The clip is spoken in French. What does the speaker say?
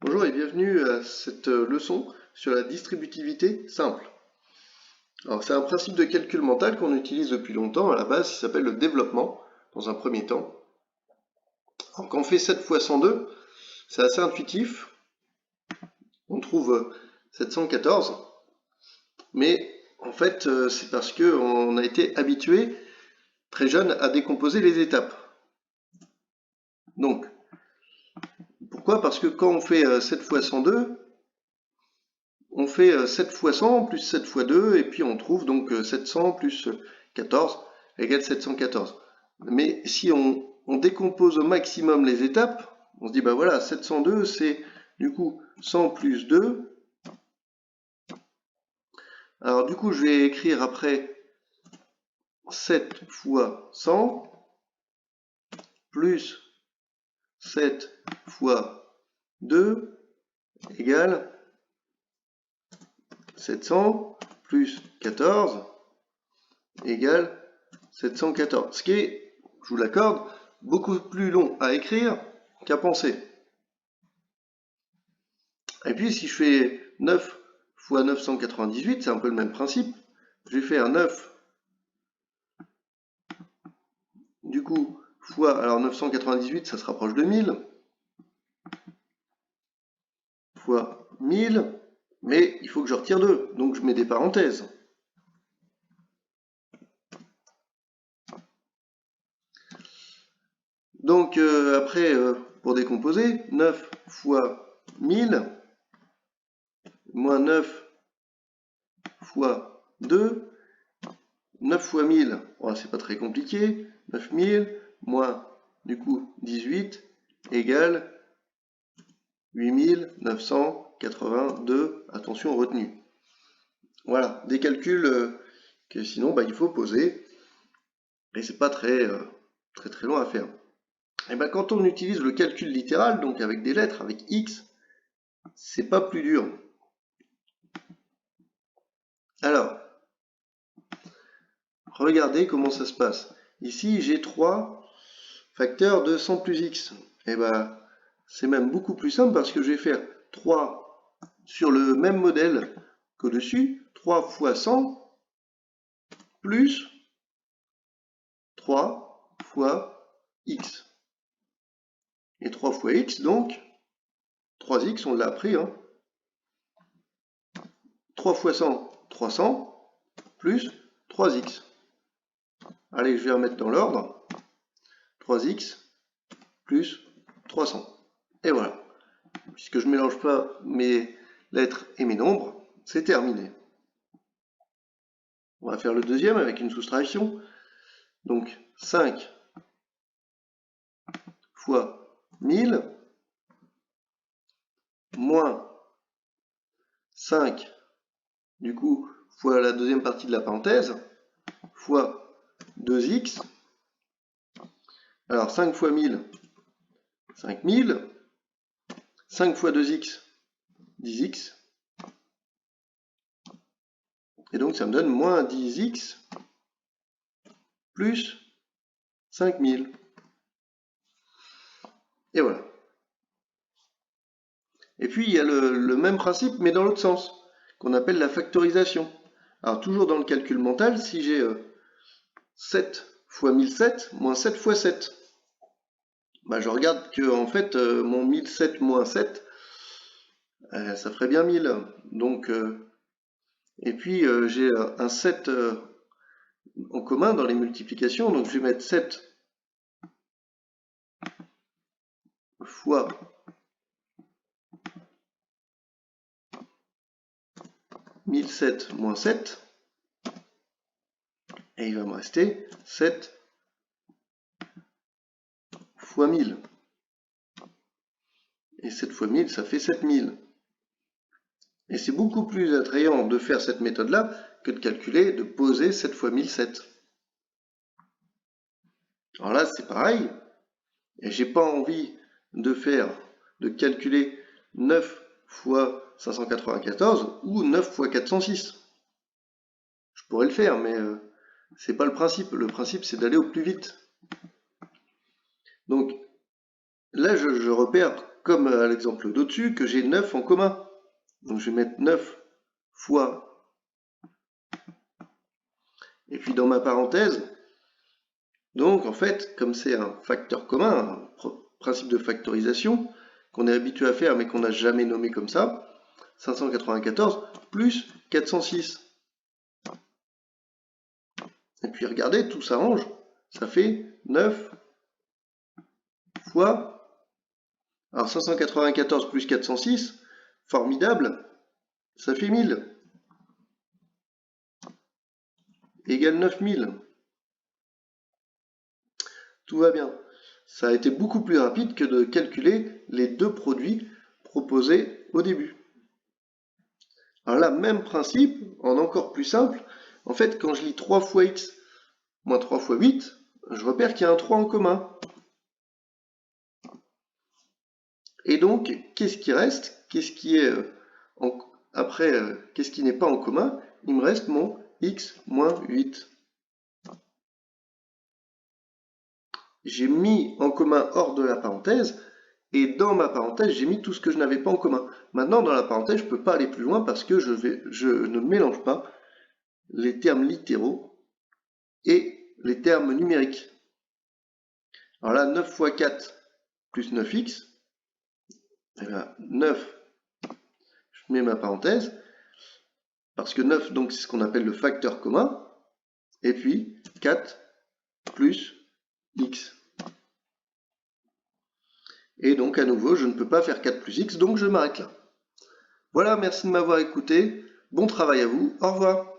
Bonjour et bienvenue à cette leçon sur la distributivité simple. Alors c'est un principe de calcul mental qu'on utilise depuis longtemps. À la base, il s'appelle le développement dans un premier temps. Alors quand on fait 7 fois 102, c'est assez intuitif. On trouve 714, mais en fait c'est parce qu'on a été habitué très jeune à décomposer les étapes. Donc pourquoi? Parce que quand on fait 7 fois 102, on fait 7 fois 100 plus 7 fois 2, et puis on trouve donc 700 plus 14 égale 714. Mais si on décompose au maximum les étapes, on se dit, bah voilà, 702, c'est du coup 100 plus 2. Alors du coup, je vais écrire après 7 fois 100 plus 7 fois 2 égale 700 plus 14 égale 714. Ce qui est, je vous l'accorde, beaucoup plus long à écrire qu'à penser. Et puis si je fais 9 fois 998, c'est un peu le même principe. Je vais faire 9 du coup fois, alors 998 ça se rapproche de 1000, fois 1000, mais il faut que je retire 2, donc je mets des parenthèses. Donc après, pour décomposer, 9 fois 1000 moins 9 fois 2, 9 fois 1000, oh, c'est pas très compliqué, 9000 moins du coup 18 égale 8982, attention retenue. Voilà, des calculs que sinon il faut poser, et c'est pas très long à faire. Et quand on utilise le calcul littéral, donc avec des lettres, avec x, c'est pas plus dur. Alors, regardez comment ça se passe. Ici, j'ai 3 facteurs de 100 plus x. Et c'est même beaucoup plus simple parce que je vais faire 3 sur le même modèle qu'au-dessus, 3 fois 100 plus 3 fois x. Et 3 fois x, donc 3x, on l'a appris. 3 fois 100, 300, plus 3x. Allez, je vais remettre dans l'ordre. 3x plus 300. Et voilà. Puisque je ne mélange pas mes lettres et mes nombres, c'est terminé. On va faire le deuxième avec une soustraction. Donc 5 fois 1000 moins 5 du coup fois la deuxième partie de la parenthèse fois 2x. Alors 5 fois 1000, 5000. 5 fois 2x, 10x. Et donc ça me donne moins 10x plus 5000. Et voilà. Et puis il y a le même principe, mais dans l'autre sens, qu'on appelle la factorisation. Alors toujours dans le calcul mental, si j'ai 7 fois 1007 moins 7 fois 7, je regarde que en fait mon 1007 moins 7, ça ferait bien 1000. Donc, et puis j'ai un 7 en commun dans les multiplications, donc je vais mettre 7 fois 1007 moins 7, et il va me rester 7 fois 1000. Et 7 fois 1000, ça fait 7000. Et c'est beaucoup plus attrayant de faire cette méthode-là que de calculer, de poser 7 fois 1007. Alors là, c'est pareil, et j'ai pas envie de calculer 9 fois 594 ou 9 fois 406. Je pourrais le faire, mais c'est pas le principe. Le principe, c'est d'aller au plus vite. Donc là, je repère comme à l'exemple d'au-dessus, que j'ai 9 en commun. Donc je vais mettre 9 fois, et puis dans ma parenthèse, donc en fait, comme c'est un facteur commun, un principe de factorisation, qu'on est habitué à faire mais qu'on n'a jamais nommé comme ça, 594 plus 406. Et puis regardez, tout s'arrange, ça fait 9 fois, alors 594 plus 406, formidable, ça fait 1000, égale 9000. Tout va bien. Ça a été beaucoup plus rapide que de calculer les deux produits proposés au début. Alors là, même principe, en encore plus simple. En fait, quand je lis 3 fois x moins 3 fois 8, je repère qu'il y a un 3 en commun. Et donc, qu'est-ce qui reste? Qu'est-ce qui est après, qu'est-ce qui n'est pas en commun? Il me reste mon x moins 8. J'ai mis en commun hors de la parenthèse, et dans ma parenthèse, j'ai mis tout ce que je n'avais pas en commun. Maintenant, dans la parenthèse, je ne peux pas aller plus loin parce que je ne mélange pas les termes littéraux et les termes numériques. Alors là, 9 fois 4 plus 9x, et bien 9, je mets ma parenthèse, parce que 9, donc, c'est ce qu'on appelle le facteur commun, et puis 4 plus x. Et donc, à nouveau, je ne peux pas faire 4 plus x, donc je m'arrête là. Voilà, merci de m'avoir écouté. Bon travail à vous. Au revoir.